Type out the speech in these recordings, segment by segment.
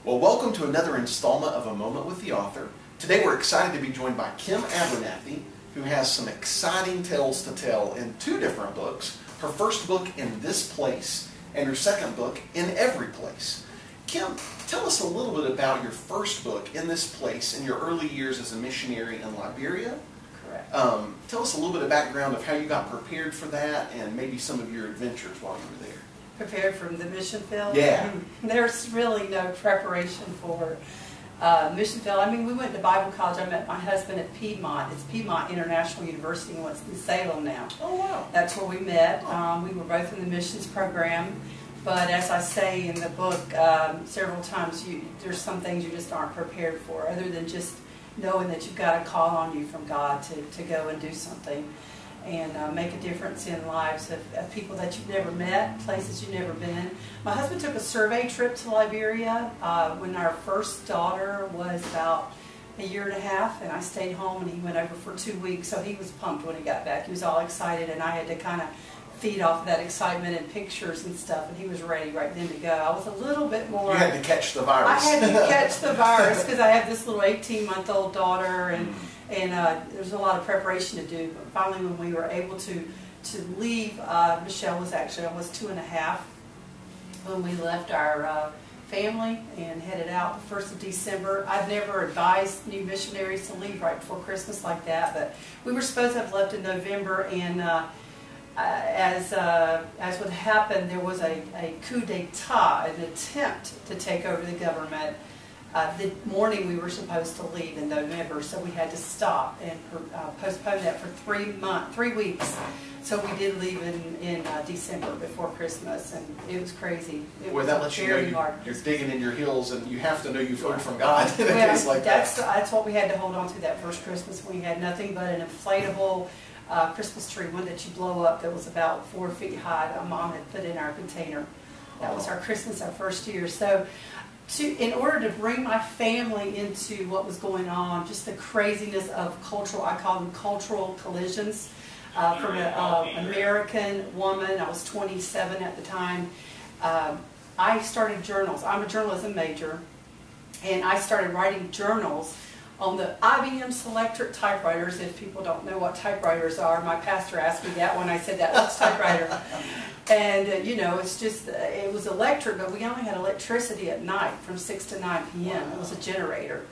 Well, welcome to another installment of A Moment with the Author. Today we're excited to be joined by Kim Abernethy, who has some exciting tales to tell in two different books. Her first book, In This Place, and her second book, In Every Place. Kim, tell us a little bit about your first book, In This Place, and your early years as a missionary in Liberia. Correct. Tell us a little bit of background of how you got prepared for that and maybe some of your adventures while you were there. Prepared from the mission field? Yeah. There's really no preparation for mission field. I mean, we went to Bible college. I met my husband at Piedmont. It's Piedmont International University in what's in Salem now. Oh, wow. That's where we met. We were both in the missions program. But as I say in the book several times, there's some things you just aren't prepared for, other than just knowing that you've got a call on you from God to go and do something and make a difference in lives of people that you've never met, places you've never been. My husband took a survey trip to Liberia when our first daughter was about a year and a half, and I stayed home, and he went over for 2 weeks, so he was pumped when he got back. He was all excited, and I had to kind of feed off of that excitement and pictures and stuff, and he was ready right then to go. I was a little bit more... You had to catch the virus. I had to catch the virus because I have this little 18-month-old daughter, and there's a lot of preparation to do. But finally, when we were able to leave, Michelle was actually almost 2.5 when we left our family and headed out the 1st of December. I've never advised new missionaries to leave right before Christmas like that, but we were supposed to have left in November, and as would happen, there was a coup d'etat, an attempt to take over the government. The morning we were supposed to leave in November, so we had to stop and postpone that for 3 weeks. So we did leave in December before Christmas, and it was crazy. Well, that lets you know you're digging in your heels, and you have to know you've heard from God in a case like that. That's what we had to hold on to that first Christmas. We had nothing but an inflatable Christmas tree, one that you blow up, that was about 4 feet high, that Mom had put in our container. That was our Christmas, our first year. So in order to bring my family into what was going on, just the craziness of cultural, I call them cultural collisions, from an American woman, I was 27 at the time, I started journals. I'm a journalism major, and I started writing journals on the IBM Selectric typewriters. If people don't know what typewriters are, my pastor asked me that when I said that, what's typewriter? And you know, it's just, it was electric, but we only had electricity at night from 6 to 9 p.m. It was a generator.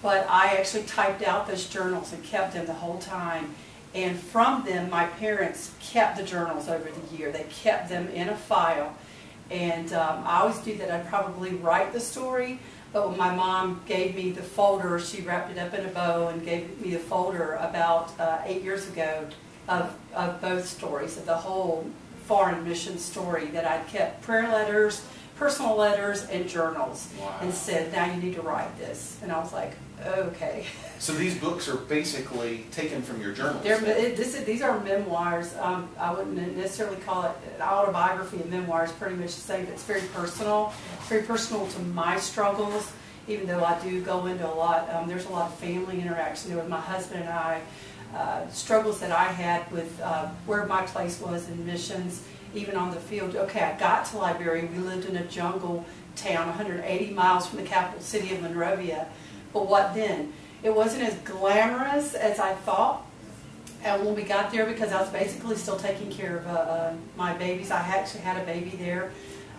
But I actually typed out those journals and kept them the whole time. And from them, my parents kept the journals over the year. They kept them in a file. And I always do that. I'd probably write the story, but when my mom gave me the folder, she wrapped it up in a bow and gave me the folder about 8 years ago of both stories, of the whole foreign mission story, that I'd kept prayer letters, personal letters, and journals. Wow. And said, now you need to write this. And I was like, okay. So these books are basically taken from your journals? These are memoirs. I wouldn't necessarily call it an autobiography. And memoirs, pretty much the same. It's very personal. It's very personal to my struggles, even though I do go into a lot. There's a lot of family interaction there with my husband and I. Struggles that I had with where my place was in missions, even on the field. Okay, I got to Liberia. We lived in a jungle town 180 miles from the capital city of Monrovia. But what then? It wasn't as glamorous as I thought. And when we got there, because I was basically still taking care of my babies, I actually had a baby there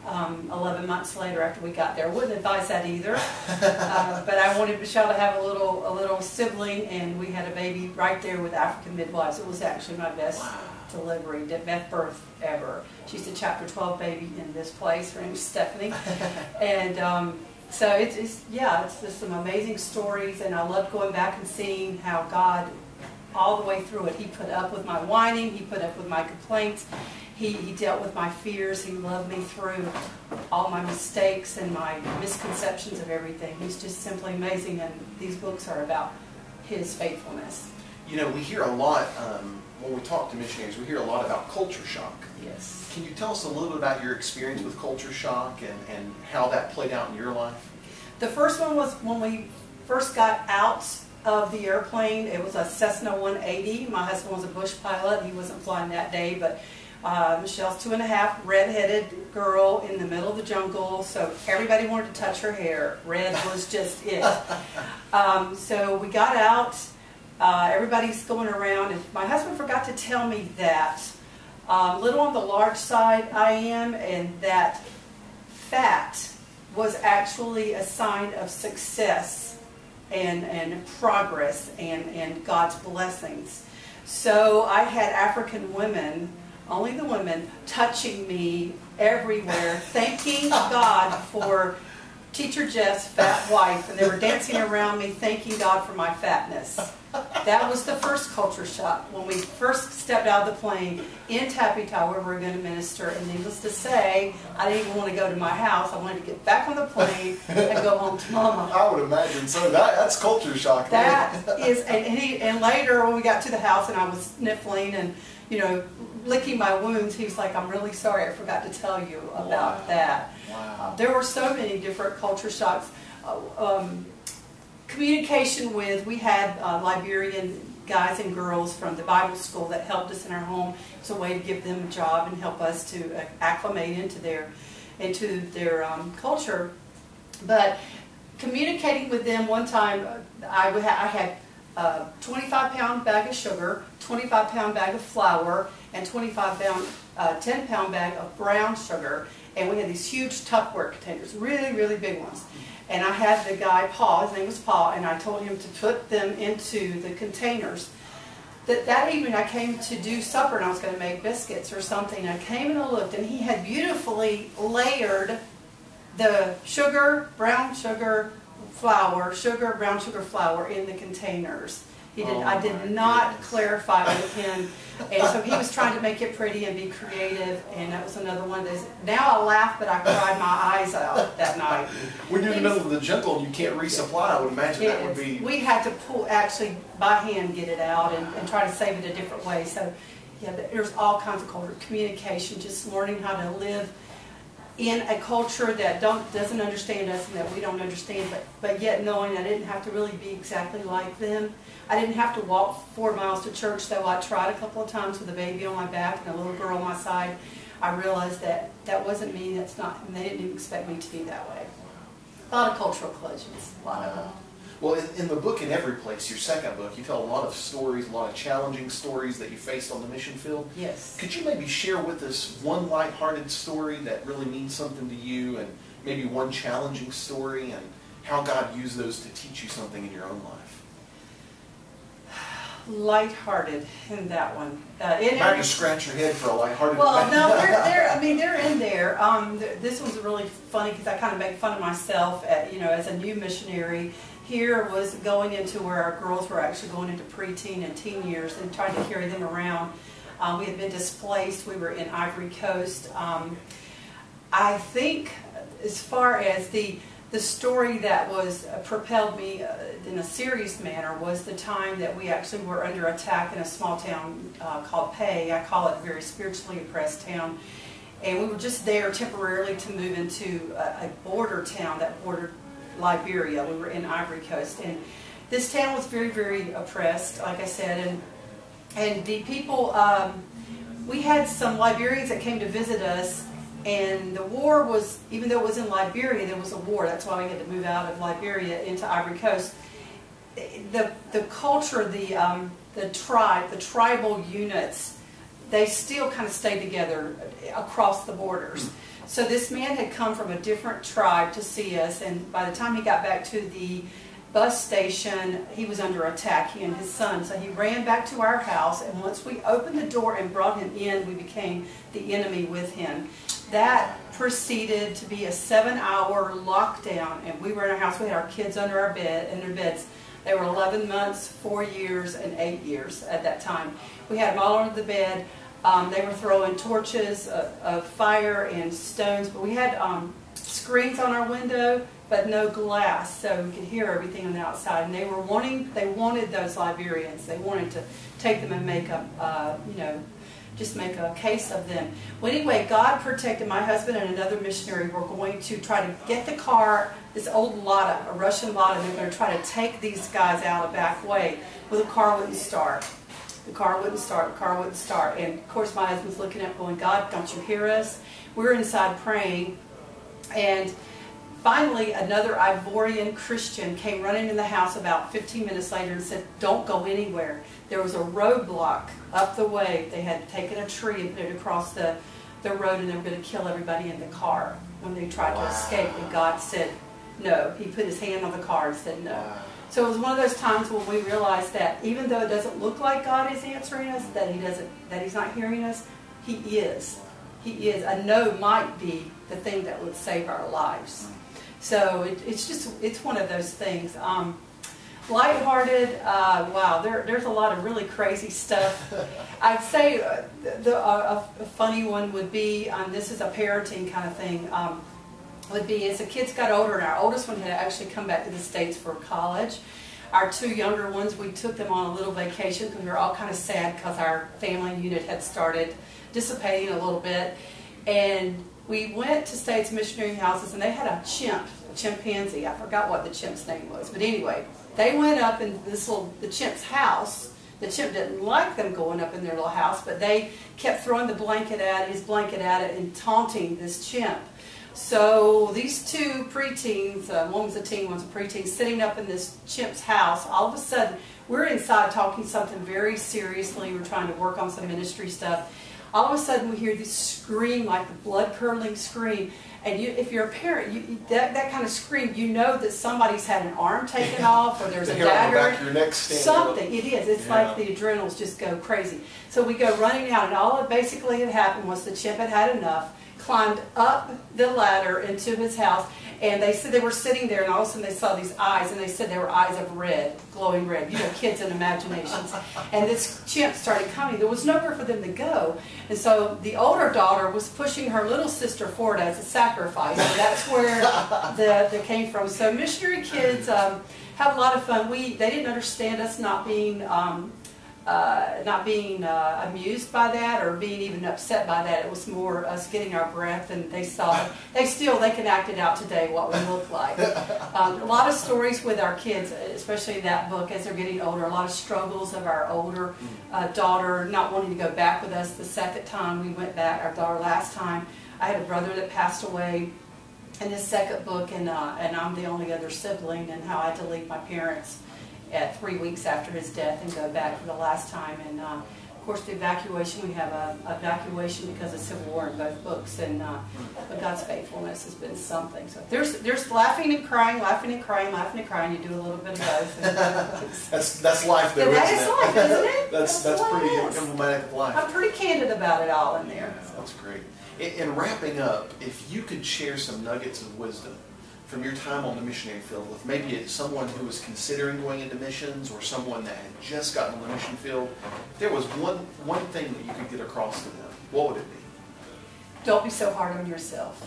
11 months later after we got there. I wouldn't advise that either. But I wanted Michelle to have a little sibling, and we had a baby right there with African midwives. It was actually my best delivery, best birth ever. She's a chapter 12 baby in this place. Her name is Stephanie. And so it's just some amazing stories, and I love going back and seeing how God, all the way through it, He put up with my whining, He put up with my complaints, He dealt with my fears, He loved me through all my mistakes and my misconceptions of everything. He's just simply amazing, and these books are about His faithfulness. You know, we hear a lot, when we talk to missionaries, we hear a lot about culture shock. Yes. Can you tell us a little bit about your experience with culture shock and how that played out in your life? The first one was when we first got out of the airplane. It was a Cessna 180. My husband was a bush pilot. He wasn't flying that day, but Michelle's 2.5, redheaded girl in the middle of the jungle, so everybody wanted to touch her hair. Red was just it. So we got out, everybody's going around, and my husband forgot to tell me that little on the large side I am, and that fat was actually a sign of success and progress and God's blessings. So I had African women, only the women, touching me everywhere, thanking God for Teacher Jeff's fat wife, and they were dancing around me, thanking God for my fatness. That was the first culture shock. When we first stepped out of the plane in Tapita, where we were going to minister, and needless to say, I didn't even want to go to my house. I wanted to get back on the plane and go home to Mama. I would imagine so. That's culture shock. That is, and later when we got to the house and I was sniffling and, you know, licking my wounds, he was like, "I'm really sorry, I forgot to tell you about that." Wow. There were so many different culture shocks. Communication with, we had Liberian guys and girls from the Bible school that helped us in our home. It's a way to give them a job and help us to acclimate into their culture. But communicating with them, one time I had a 25-pound bag of sugar, 25-pound bag of flour, and 10-pound bag of brown sugar, and we had these huge Tupperware containers, really, really big ones. And I had the guy, Paul, his name was Paul, and I told him to put them into the containers. That evening I came to do supper, and I was going to make biscuits or something. I came and I looked, and he had beautifully layered the sugar, brown sugar, flour, sugar, brown sugar, flour in the containers. I did not clarify with him, and so he was trying to make it pretty and be creative, and that was another one of those. Now I laugh, but I cried my eyes out that night. When you're in the middle of the jungle and you can't resupply, I would imagine that would be... We had to actually by hand get it out and try to save it a different way. So yeah, there's all kinds of culture, communication, just learning how to live in a culture that doesn't understand us and that we don't understand, but yet knowing I didn't have to really be exactly like them. I didn't have to walk 4 miles to church, though I tried a couple of times with a baby on my back and a little girl on my side. I realized that wasn't me, and they didn't even expect me to be that way. A lot of cultural collisions, a lot of them. Well, in the book, In Every Place, your second book, you tell a lot of stories, a lot of challenging stories that you faced on the mission field. Yes. Could you maybe share with us one lighthearted story that really means something to you, and maybe one challenging story, and how God used those to teach you something in your own life? Lighthearted in that one. If I could scratch your head for a lighthearted. Well, no, they're in there. This was really funny because I kind of make fun of myself, as a new missionary. Here was going into where our girls were actually going into preteen and teen years and trying to carry them around. We had been displaced. We were in Ivory Coast. I think as far as the story that was propelled me in a serious manner was the time that we actually were under attack in a small town called Pei. I call it a very spiritually oppressed town. And we were just there temporarily to move into a border town that bordered Liberia. We were in Ivory Coast. And this town was very, very oppressed, like I said. And the people, we had some Liberians that came to visit us. And the war was, even though it was in Liberia, there was a war. That's why we had to move out of Liberia into Ivory Coast. The culture, the tribe, the tribal units, they still kind of stayed together across the borders. So this man had come from a different tribe to see us, and by the time he got back to the bus station, he was under attack, he and his son. So he ran back to our house, and once we opened the door and brought him in, we became the enemy with him. That proceeded to be a 7-hour lockdown, and we were in our house. We had our kids under our bed, in their beds. They were 11 months, 4 years, and 8 years at that time. We had them all under the bed. They were throwing torches of fire and stones, but we had screens on our window, but no glass, so we could hear everything on the outside. And they wanted those Liberians. They wanted to take them and make just make a case of them. Well, anyway, God protected my husband and another missionary. Were going to try to get the car, this old Lada, a Russian Lada, and they were going to try to take these guys out a back way. Well, the car wouldn't start. The car wouldn't start, the car wouldn't start. And of course my husband's looking up going, God, don't you hear us? We're inside praying. And finally another Ivorian Christian came running in the house about 15 minutes later and said, don't go anywhere. There was a roadblock up the way. They had taken a tree and put it across the road, and they were going to kill everybody in the car when they tried to escape. And God said no. He put his hand on the car and said no. Wow. So it was one of those times when we realized that even though it doesn't look like God is answering us, that He's not hearing us, He is. He is. A no might be the thing that would save our lives. So it's one of those things. Lighthearted, wow, there's a lot of really crazy stuff. I'd say a funny one would be, this is a parenting kind of thing, would be as the kids got older, and our oldest one had actually come back to the States for college. Our two younger ones, we took them on a little vacation because we were all kind of sad because our family unit had started dissipating a little bit. And we went to States missionary houses, and they had a chimpanzee. I forgot what the chimp's name was, but anyway, they went up in the chimp's house. The chimp didn't like them going up in their little house, but they kept throwing his blanket at it and taunting this chimp. So these two preteens, one was a teen, one was a preteen, sitting up in this chimp's house. All of a sudden, we're inside talking something very seriously. We're trying to work on some ministry stuff. All of a sudden, we hear this scream, like a blood-curdling scream. And if you're a parent, that kind of scream, you know that somebody's had an arm taken off, or there's a dagger. The back of your neck something. It is. It's like the adrenals just go crazy. So we go running out, and all that basically had happened was the chimp had enough, climbed up the ladder into his house, and they said they were sitting there, and all of a sudden they saw these eyes, and they said they were eyes of red, glowing red. You know, kids and imaginations. And this chimp started coming. There was nowhere for them to go. And so the older daughter was pushing her little sister forward as a sacrifice. And that's where that came from. So missionary kids have a lot of fun. They didn't understand us not being amused by that or being even upset by that. It was more us getting our breath, and they can act it out today what we look like. A lot of stories with our kids, especially that book as they're getting older, a lot of struggles of our older daughter not wanting to go back with us the second time we went back, our daughter last time. I had a brother that passed away in this second book, and I'm the only other sibling, and how I had to leave my parents at 3 weeks after his death and go back for the last time. And of course the evacuation, we have a evacuation because of Civil War in both books, and but God's faithfulness has been something. So there's laughing and crying, laughing and crying, laughing and crying. You do a little bit of both. That's life though, that is life, isn't it? That's pretty emblematic of life. I'm pretty candid about it all in there. Yeah, that's great. In wrapping up, if you could share some nuggets of wisdom from your time on the missionary field with maybe it's someone who was considering going into missions, or someone that had just gotten on the mission field, if there was one thing that you could get across to them, what would it be? Don't be so hard on yourself.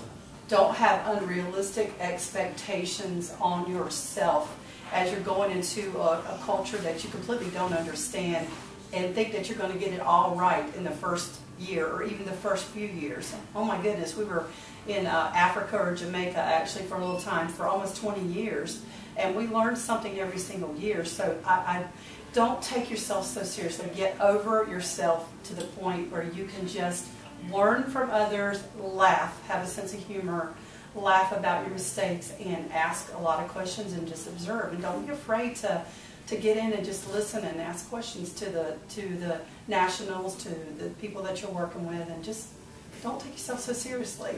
Don't have unrealistic expectations on yourself as you're going into a culture that you completely don't understand, and think that you're going to get it all right in the first year or even the first few years. Oh my goodness, we were in Africa or Jamaica actually for a little time for almost 20 years, and we learned something every single year. So I don't take yourself so seriously. Get over yourself to the point where you can just learn from others, laugh, have a sense of humor, laugh about your mistakes, and ask a lot of questions and just observe. And don't be afraid to get in and just listen and ask questions to the nationals, to the people that you're working with, and just don't take yourself so seriously.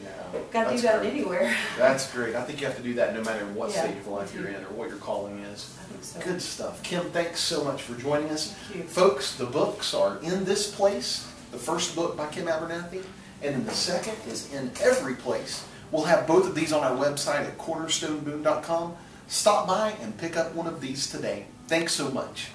Yeah. Got to do that anywhere. That's great. I think you have to do that no matter what stage of life you're in or what your calling is. I think so. Good stuff. Kim, thanks so much for joining us. Thank you. Folks, the books are In This Place, the first book by Kim Abernethy, and then the second is In Every Place. We'll have both of these on our website at cornerstoneboone.com. Stop by and pick up one of these today. Thanks so much.